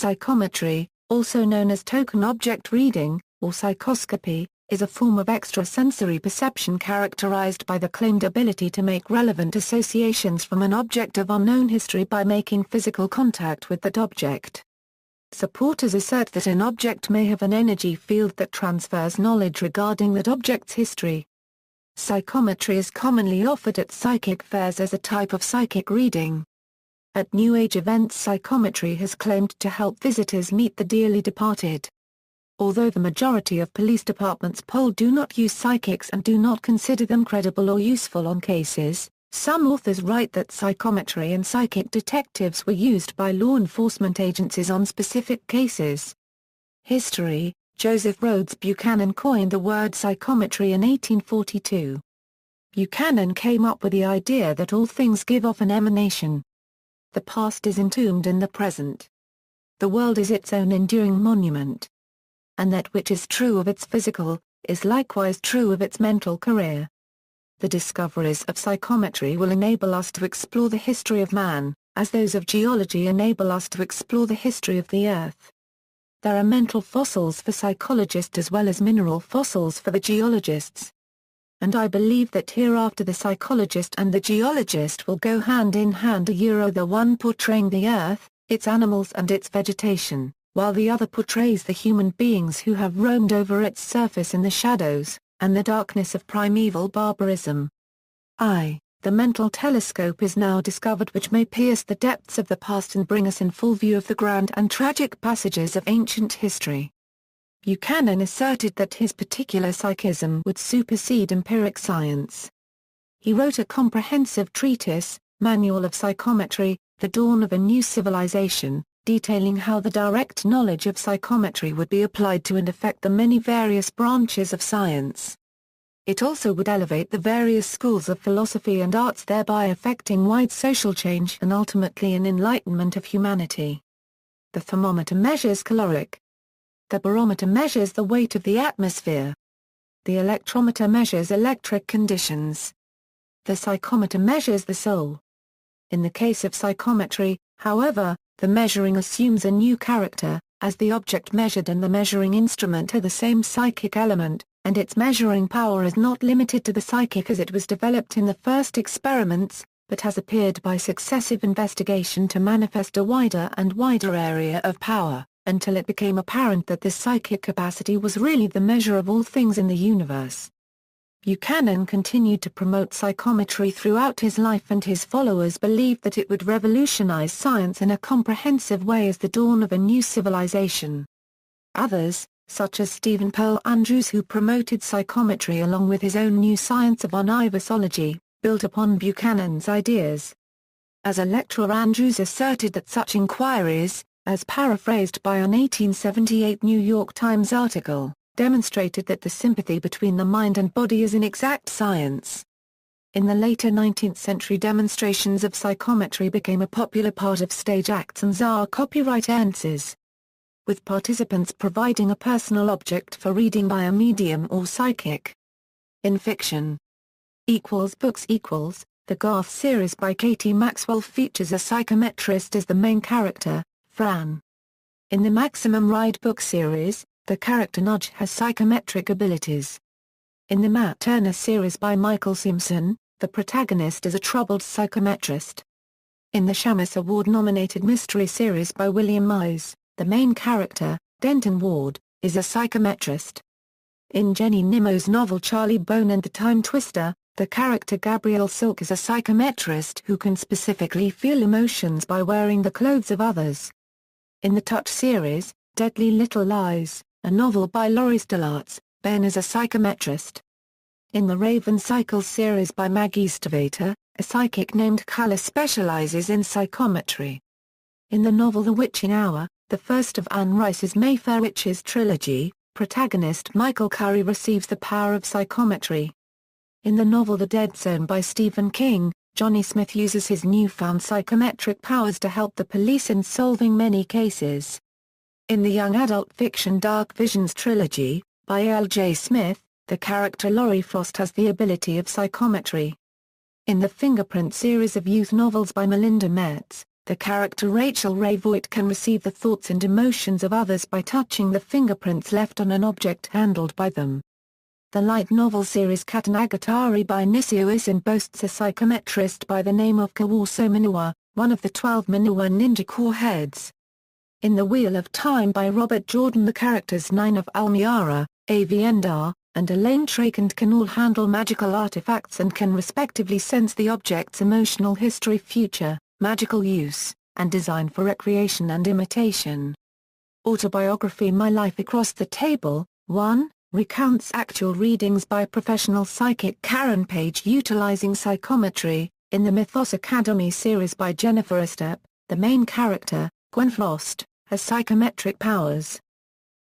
Psychometry, also known as token object reading, or psychoscopy, is a form of extrasensory perception characterized by the claimed ability to make relevant associations from an object of unknown history by making physical contact with that object. Supporters assert that an object may have an energy field that transfers knowledge regarding that object's history. Psychometry is commonly offered at psychic fairs as a type of psychic reading. At New Age events, psychometry has claimed to help visitors meet the dearly departed. Although the majority of police departments polled do not use psychics and do not consider them credible or useful on cases, some authors write that psychometry and psychic detectives were used by law enforcement agencies on specific cases. History: Joseph Rhodes Buchanan coined the word psychometry in 1842. Buchanan came up with the idea that all things give off an emanation. The past is entombed in the present. The world is its own enduring monument. And that which is true of its physical, is likewise true of its mental career. The discoveries of psychometry will enable us to explore the history of man, as those of geology enable us to explore the history of the Earth. There are mental fossils for psychologists as well as mineral fossils for the geologists. And I believe that hereafter the psychologist and the geologist will go hand in hand, the one portraying the Earth, its animals and its vegetation, while the other portrays the human beings who have roamed over its surface in the shadows, and the darkness of primeval barbarism. The mental telescope is now discovered which may pierce the depths of the past and bring us in full view of the grand and tragic passages of ancient history. Buchanan asserted that his particular psychism would supersede empiric science. He wrote a comprehensive treatise, Manual of Psychometry, The Dawn of a New Civilization, detailing how the direct knowledge of psychometry would be applied to and affect the many various branches of science. It also would elevate the various schools of philosophy and arts, thereby affecting wide social change and ultimately an enlightenment of humanity. The thermometer measures caloric. The barometer measures the weight of the atmosphere. The electrometer measures electric conditions. The psychometer measures the soul. In the case of psychometry, however, the measuring assumes a new character, as the object measured and the measuring instrument are the same psychic element, and its measuring power is not limited to the psychic as it was developed in the first experiments, but has appeared by successive investigation to manifest a wider and wider area of power, until it became apparent that this psychic capacity was really the measure of all things in the universe. Buchanan continued to promote psychometry throughout his life, and his followers believed that it would revolutionize science in a comprehensive way as the dawn of a new civilization. Others, such as Stephen Pearl Andrews, who promoted psychometry along with his own new science of onivisology, built upon Buchanan's ideas. As a lecturer, Andrews asserted that such inquiries, as paraphrased by an 1878 New York Times article, demonstrated that the sympathy between the mind and body is an exact science. In the later 19th century, demonstrations of psychometry became a popular part of stage acts and Tsar copyright dances, with participants providing a personal object for reading by a medium or psychic. In fiction, Books The Garth series by Katie Maxwell features a psychometrist as the main character, Fran. In the Maximum Ride book series, the character Nudge has psychometric abilities. In the Matt Turner series by Michael Simpson, the protagonist is a troubled psychometrist. In the Shamus Award-nominated mystery series by William Mize, the main character, Denton Ward, is a psychometrist. In Jenny Nimmo's novel Charlie Bone and the Time Twister, the character Gabrielle Silk is a psychometrist who can specifically feel emotions by wearing the clothes of others. In the Touch series, Deadly Little Lies, a novel by Laurie Stillarts, Ben is a psychometrist. In the Raven Cycles series by Maggie Stavater, a psychic named Kala specializes in psychometry. In the novel The Witching Hour, the first of Anne Rice's Mayfair Witches trilogy, protagonist Michael Curry receives the power of psychometry. In the novel The Dead Zone by Stephen King, Johnny Smith uses his newfound psychometric powers to help the police in solving many cases. In the young adult fiction Dark Visions trilogy, by ALll J. Smith, the character Laurie Frost has the ability of psychometry. In the Fingerprint series of youth novels by Melinda Metz, the character Rachel Ray Voigt can receive the thoughts and emotions of others by touching the fingerprints left on an object handled by them. The light novel series Katanagatari by Nishio Isin boasts a psychometrist by the name of Kawaso Minowa, one of the 12 Minowa ninja core heads. In The Wheel of Time by Robert Jordan, the characters Nine of Almiara, Aviendar, and Elaine Trakand can all handle magical artifacts and can respectively sense the object's emotional history, future, magical use, and design for recreation and imitation. Autobiography My Life Across the Table, 1, recounts actual readings by professional psychic Karen Page utilizing psychometry. In the Mythos Academy series by Jennifer Estep, the main character, Gwen Frost, has psychometric powers.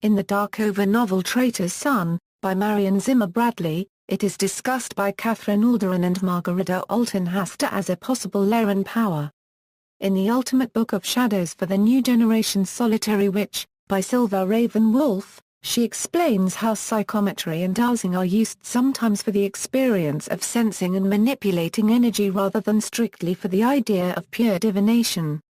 In the Darkover novel Traitor's Son, by Marion Zimmer Bradley, it is discussed by Catherine Alderan and Margarita Alton Hasta as a possible Laren power. In The Ultimate Book of Shadows for the New Generation Solitary Witch, by Silva Raven Wolf, she explains how psychometry and dowsing are used sometimes for the experience of sensing and manipulating energy rather than strictly for the idea of pure divination.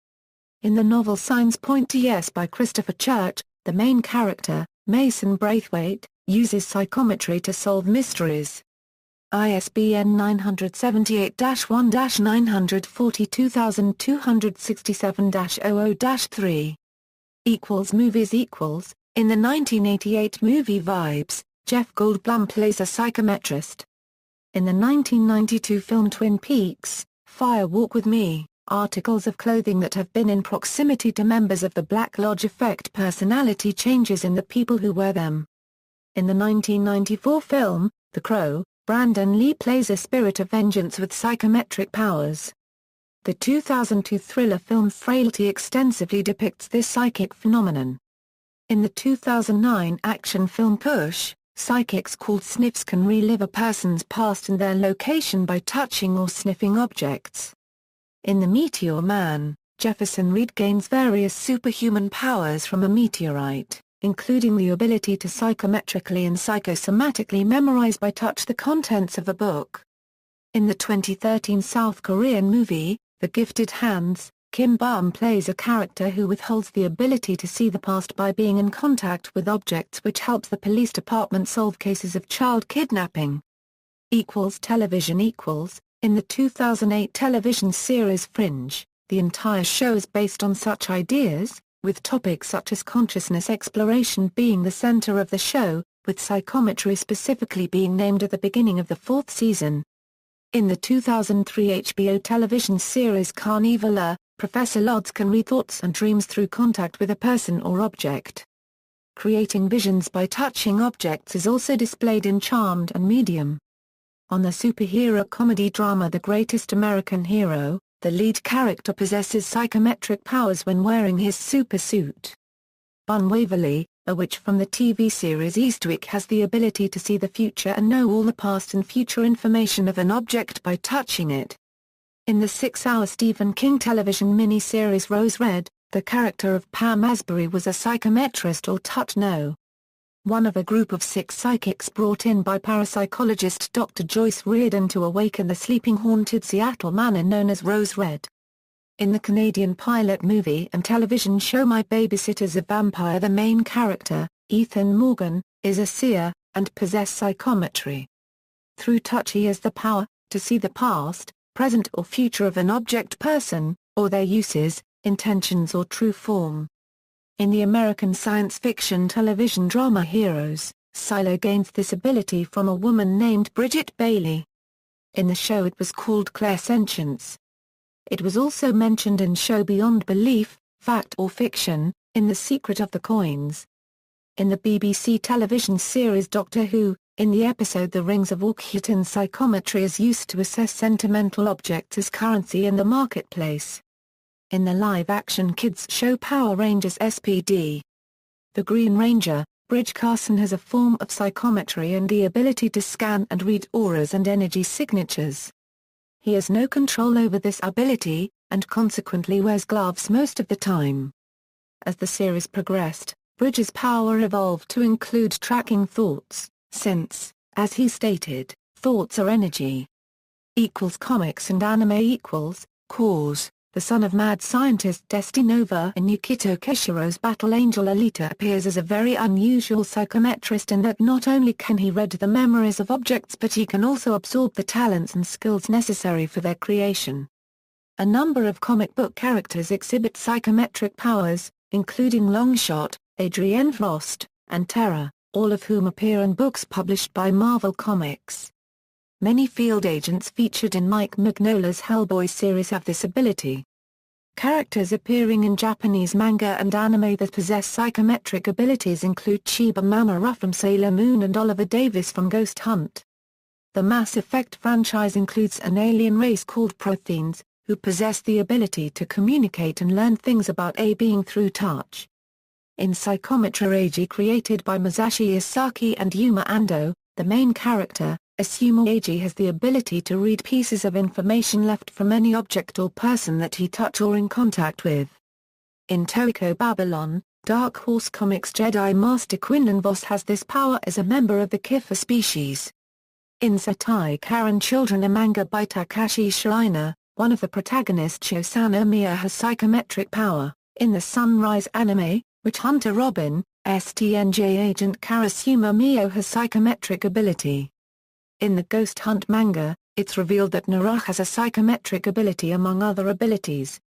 In the novel Signs Point to Yes by Christopher Church, the main character, Mason Braithwaite, uses psychometry to solve mysteries. ISBN 978-1-942267-00-3. Movies. In the 1988 movie Vibes, Jeff Goldblum plays a psychometrist. In the 1992 film Twin Peaks, Fire Walk with Me, articles of clothing that have been in proximity to members of the Black Lodge affect personality changes in the people who wear them. In the 1994 film, The Crow, Brandon Lee plays a spirit of vengeance with psychometric powers. The 2002 thriller film Frailty extensively depicts this psychic phenomenon. In the 2009 action film Push, psychics called sniffs can relive a person's past and their location by touching or sniffing objects. In The Meteor Man, Jefferson Reed gains various superhuman powers from a meteorite, including the ability to psychometrically and psychosomatically memorize by touch the contents of a book. In the 2013 South Korean movie, The Gifted Hands, Kim Bum plays a character who withholds the ability to see the past by being in contact with objects, which helps the police department solve cases of child kidnapping. Television. In the 2008 television series Fringe, the entire show is based on such ideas, with topics such as consciousness exploration being the center of the show, with psychometry specifically being named at the beginning of the 4th season. In the 2003 HBO television series Carnivora, Professor Lodz can read thoughts and dreams through contact with a person or object. Creating visions by touching objects is also displayed in Charmed and Medium. On the superhero comedy drama The Greatest American Hero, the lead character possesses psychometric powers when wearing his supersuit. Bun Waverly, a witch from the TV series Eastwick, has the ability to see the future and know all the past and future information of an object by touching it. In the 6-hour Stephen King television miniseries Rose Red, the character of Pam Asbury was a psychometrist or touch-know. One of a group of 6 psychics brought in by parapsychologist Dr. Joyce Reardon to awaken the sleeping haunted Seattle manor known as Rose Red. In the Canadian pilot movie and television show My Babysitter's a Vampire, the main character, Ethan Morgan, is a seer, and possesses psychometry. Through touch he has the power to see the past, present or future of an object, person, or their uses, intentions or true form. In the American science fiction television drama Heroes, Silo gains this ability from a woman named Bridget Bailey. In the show it was called clairsentience. It was also mentioned in show Beyond Belief, Fact or Fiction, in The Secret of the Coins. In the BBC television series Doctor Who, in the episode The Rings of Orkneyton, psychometry is used to assess sentimental objects as currency in the marketplace. In the live-action kids show Power Rangers SPD, the Green Ranger, Bridge Carson has a form of psychometry and the ability to scan and read auras and energy signatures. He has no control over this ability, and consequently wears gloves most of the time. As the series progressed, Bridge's power evolved to include tracking thoughts, since, as he stated, thoughts are energy. Comics and anime. Cause, the son of mad scientist Destinova in Yukito Kishiro's Battle Angel Alita appears as a very unusual psychometrist in that not only can he read the memories of objects but he can also absorb the talents and skills necessary for their creation. A number of comic book characters exhibit psychometric powers, including Longshot, Adrienne Frost, and Terra, all of whom appear in books published by Marvel Comics. Many field agents featured in Mike Mignola's Hellboy series have this ability. Characters appearing in Japanese manga and anime that possess psychometric abilities include Chiba Mamoru from Sailor Moon and Oliver Davis from Ghost Hunt. The Mass Effect franchise includes an alien race called Protheans, who possess the ability to communicate and learn things about a being through touch. In Psychometry ALll created by Masashi Isaki and Yuma Ando, the main character, Asuma Eiji, has the ability to read pieces of information left from any object or person that he touch or in contact with. In Tokyo Babylon, Dark Horse Comics Jedi Master Quinlan Vos has this power as a member of the Kiffer species. In Satai Karen Children, a manga by Takashi Schreiner, one of the protagonists Shosano Miya has psychometric power. In the Sunrise anime, Witch Hunter Robin, STNJ agent Karasuma Mio has psychometric ability. In the Ghost Hunt manga, it's revealed that Naruh has a psychometric ability among other abilities.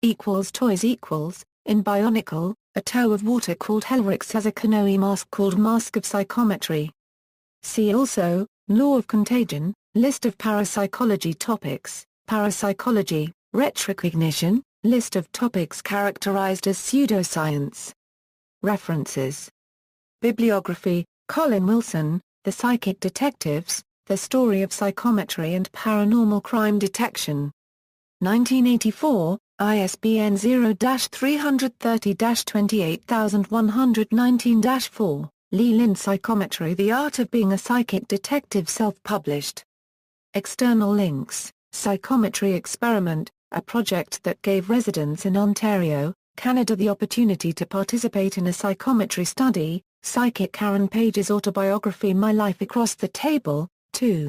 Toys in Bionicle, a toe of water called Helrix has a Konoe mask called Mask of Psychometry. See also, Law of Contagion, list of parapsychology topics, parapsychology, retrocognition, list of topics characterized as pseudoscience. References. Bibliography, Colin Wilson, The Psychic Detectives, The Story of Psychometry and Paranormal Crime Detection. 1984, ISBN 0-330-28119-4, Lee Lin Psychometry, The Art of Being a Psychic Detective, self-published. External links, Psychometry Experiment, a project that gave residents in Ontario, Canada the opportunity to participate in a psychometry study. Psychic Karen Page's autobiography My Life Across the Table, 2.